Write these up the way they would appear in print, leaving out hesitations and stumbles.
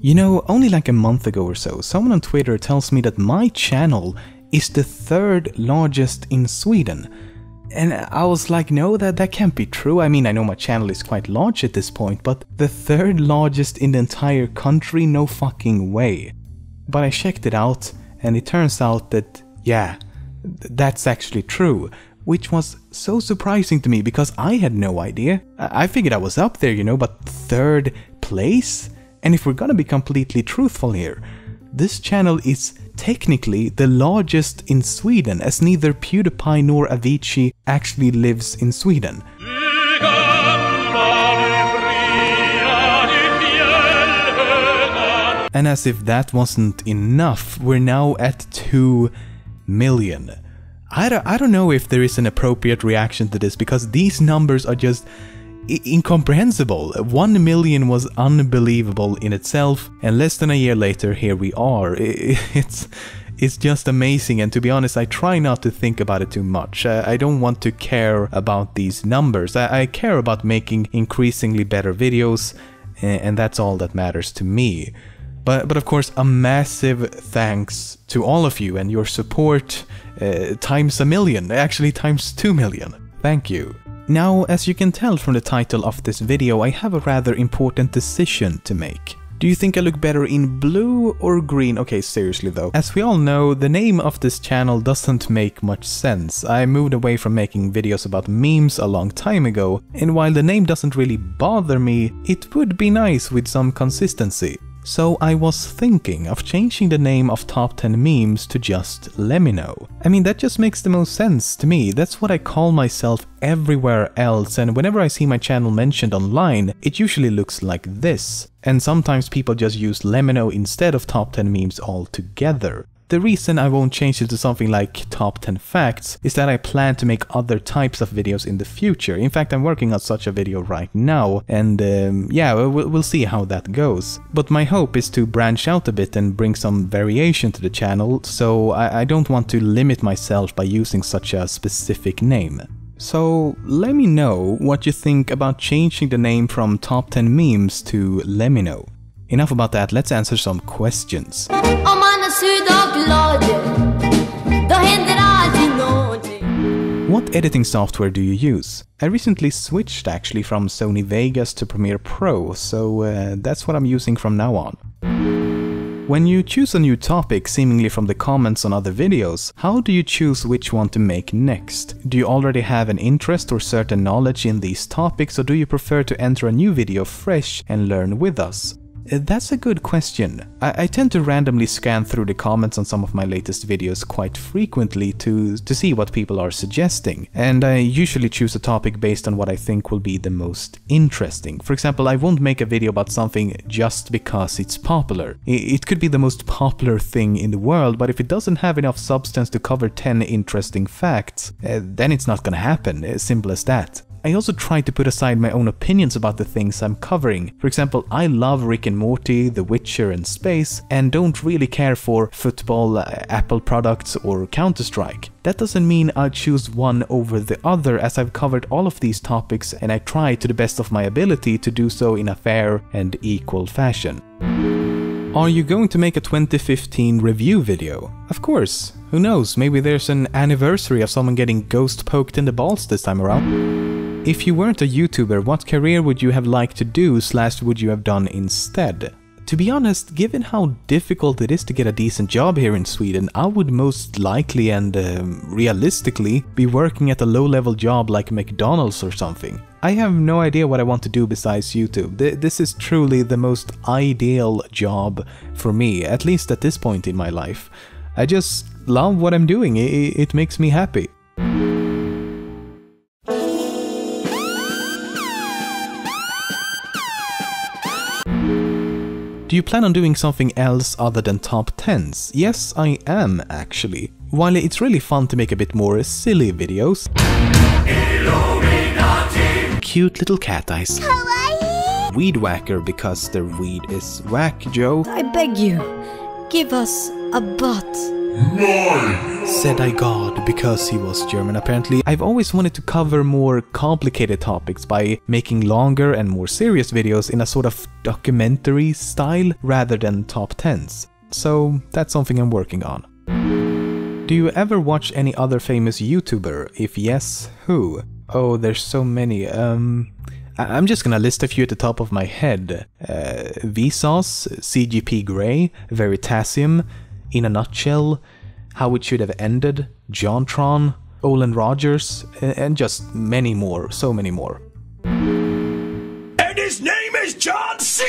You know, only like a month ago or so, someone on Twitter tells me that my channel is the 3rd largest in Sweden. And I was like, no, that can't be true. I mean, I know my channel is quite large at this point, but the 3rd largest in the entire country? No fucking way. But I checked it out, and it turns out that, yeah, that's actually true. Which was so surprising to me, because I had no idea. I figured I was up there, you know, but 3rd place? And if we're gonna be completely truthful here, this channel is technically the largest in Sweden, as neither PewDiePie nor Avicii actually lives in Sweden. And as if that wasn't enough, we're now at 2 million. I don't know if there is an appropriate reaction to this, because these numbers are just incomprehensible. 1 million was unbelievable in itself, and less than a year later, here we are. It's just amazing, and to be honest, I try not to think about it too much. I don't want to care about these numbers. I care about making increasingly better videos, and that's all that matters to me. But of course, a massive thanks to all of you and your support, times a million, actually times 2 million. Thank you. Now, as you can tell from the title of this video, I have a rather important decision to make. Do you think I look better in blue or green? Okay, seriously though. As we all know, the name of this channel doesn't make much sense. I moved away from making videos about memes a long time ago, and while the name doesn't really bother me, it would be nice with some consistency. So I was thinking of changing the name of Top 10 Memes to just Lemino. I mean, that just makes the most sense to me. That's what I call myself everywhere else, and whenever I see my channel mentioned online, it usually looks like this. And sometimes people just use Lemino instead of Top 10 Memes altogether. The reason I won't change it to something like Top 10 Facts is that I plan to make other types of videos in the future. In fact, I'm working on such a video right now, and yeah, we'll see how that goes. But my hope is to branch out a bit and bring some variation to the channel, so I don't want to limit myself by using such a specific name. So let me know what you think about changing the name from Top 10 Memes to Lemino. Enough about that, let's answer some questions. What editing software do you use? I recently switched actually from Sony Vegas to Premiere Pro, so that's what I'm using from now on. When you choose a new topic seemingly from the comments on other videos, how do you choose which one to make next? Do you already have an interest or certain knowledge in these topics, or do you prefer to enter a new video fresh and learn with us? That's a good question. I tend to randomly scan through the comments on some of my latest videos quite frequently to see what people are suggesting, and I usually choose a topic based on what I think will be the most interesting. For example, I won't make a video about something just because it's popular. It could be the most popular thing in the world, but if it doesn't have enough substance to cover 10 interesting facts, then it's not gonna happen, as simple as that. I also try to put aside my own opinions about the things I'm covering. For example, I love Rick and Morty, The Witcher and space, and don't really care for football, Apple products or Counter-Strike. That doesn't mean I'll choose one over the other, as I've covered all of these topics and I try to the best of my ability to do so in a fair and equal fashion. Are you going to make a 2015 review video? Of course. Who knows, maybe there's an anniversary of someone getting ghost poked in the balls this time around. If you weren't a YouTuber, what career would you have liked to do / would you have done instead? To be honest, given how difficult it is to get a decent job here in Sweden, I would most likely and realistically be working at a low-level job like McDonald's or something. I have no idea what I want to do besides YouTube. This is truly the most ideal job for me, at least at this point in my life. I just love what I'm doing, it makes me happy. Do you plan on doing something else other than top 10s? Yes, I am actually. While it's really fun to make a bit more silly videos. Illuminati. Cute little cat eyes. Kawaii. Weed whacker because their weed is whack, Joe. I beg you, give us a butt. Said I God because he was German apparently. I've always wanted to cover more complicated topics by making longer and more serious videos in a sort of documentary style rather than top 10s. So that's something I'm working on. Do you ever watch any other famous YouTuber? If yes, who? Oh, there's so many. I'm just gonna list a few at the top of my head. Vsauce, CGP Grey, Veritasium, In a Nutshell, How It Should Have Ended, JonTron, Olin Rogers, and just many more, so many more. And his name is John C!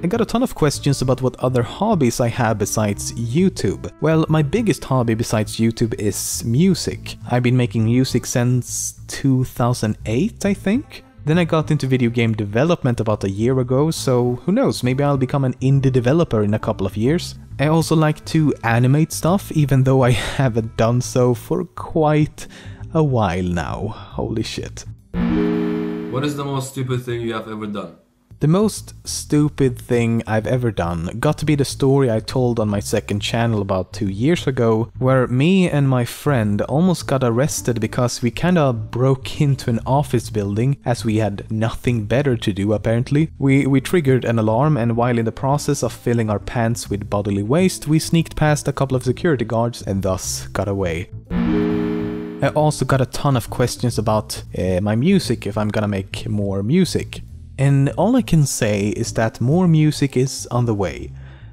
I got a ton of questions about what other hobbies I have besides YouTube. Well, my biggest hobby besides YouTube is music. I've been making music since 2008, I think. Then I got into video game development about a year ago, so who knows, maybe I'll become an indie developer in a couple of years. I also like to animate stuff, even though I haven't done so for quite a while now. Holy shit. What is the most stupid thing you have ever done? The most stupid thing I've ever done got to be the story I told on my second channel about 2 years ago, where me and my friend almost got arrested because we kinda broke into an office building as we had nothing better to do apparently. We triggered an alarm, and while in the process of filling our pants with bodily waste, we sneaked past a couple of security guards and thus got away. I also got a ton of questions about my music, if I'm gonna make more music. And all I can say is that more music is on the way.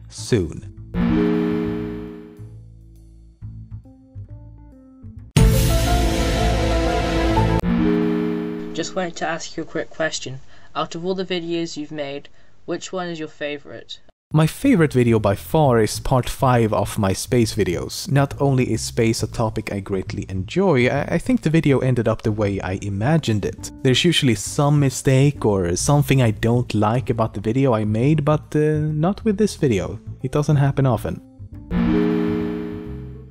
Soon. Just wanted to ask you a quick question. Out of all the videos you've made, which one is your favorite? My favorite video by far is part 5 of my space videos. Not only is space a topic I greatly enjoy, I think the video ended up the way I imagined it. There's usually some mistake or something I don't like about the video I made, but not with this video. It doesn't happen often.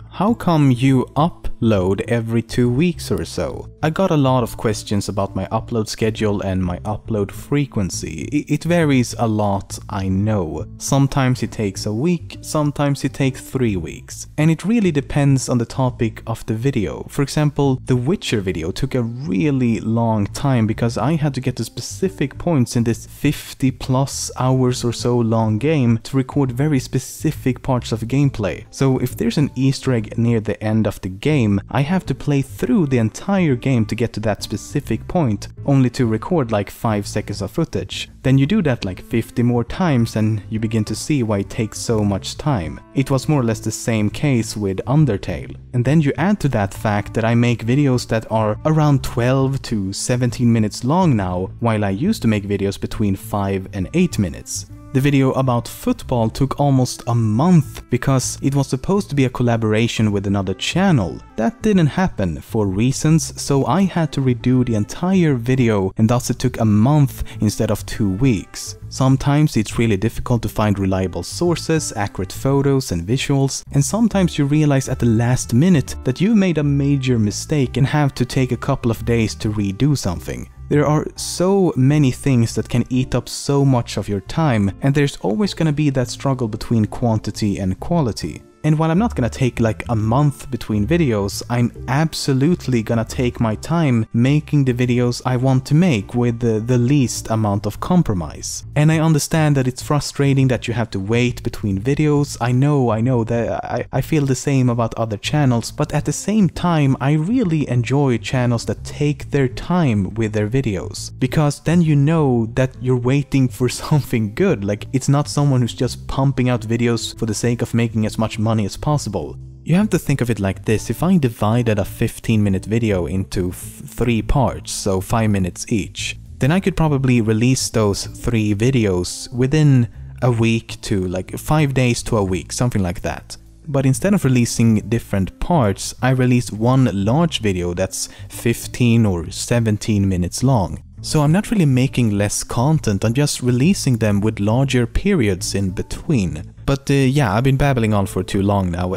How come you upload every 2 weeks or so? I got a lot of questions about my upload schedule and my upload frequency. It varies a lot, I know. Sometimes it takes a week, sometimes it takes 3 weeks. And it really depends on the topic of the video. For example, the Witcher video took a really long time because I had to get to specific points in this 50+ hours or so long game to record very specific parts of gameplay. So if there's an Easter egg near the end of the game, I have to play through the entire game to get to that specific point, only to record like 5 seconds of footage. Then you do that like 50 more times and you begin to see why it takes so much time. It was more or less the same case with Undertale. And then you add to that fact that I make videos that are around 12 to 17 minutes long now, while I used to make videos between 5 and 8 minutes. The video about football took almost a month because it was supposed to be a collaboration with another channel. That didn't happen for reasons, so I had to redo the entire video, and thus it took a month instead of 2 weeks. Sometimes it's really difficult to find reliable sources, accurate photos and visuals, and sometimes you realize at the last minute that you've made a major mistake and have to take a couple of days to redo something. There are so many things that can eat up so much of your time, and there's always gonna be that struggle between quantity and quality. And while I'm not gonna take like a month between videos, I'm absolutely gonna take my time making the videos I want to make with the least amount of compromise. And I understand that it's frustrating that you have to wait between videos. I know that I feel the same about other channels, but at the same time I really enjoy channels that take their time with their videos. Because then you know that you're waiting for something good, like it's not someone who's just pumping out videos for the sake of making as much money as possible. You have to think of it like this: if I divided a 15-minute video into 3 parts, so 5 minutes each, then I could probably release those 3 videos within a week to like 5 days to a week, something like that. But instead of releasing different parts, I release one large video that's 15 or 17 minutes long. So I'm not really making less content, I'm just releasing them with larger periods in between. But yeah, I've been babbling on for too long now.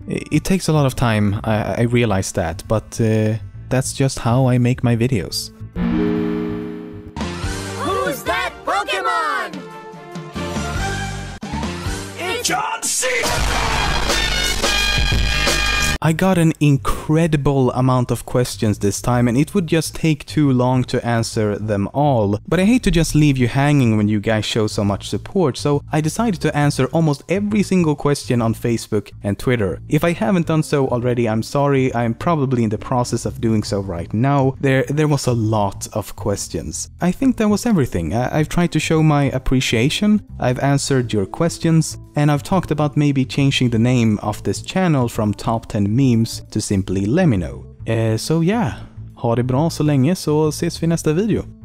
It takes a lot of time, I realize that, but that's just how I make my videos. Who's that Pokemon? I got an incredible amount of questions this time, and it would just take too long to answer them all. But I hate to just leave you hanging when you guys show so much support, so I decided to answer almost every single question on Facebook and Twitter. If I haven't done so already, I'm sorry. I'm probably in the process of doing so right now. There was a lot of questions. I think that was everything. I've tried to show my appreciation, I've answered your questions, and I've talked about maybe changing the name of this channel from Top 10 Memes to simply Let Me Know. So yeah, ha det bra så länge, så ses vi i nästa video.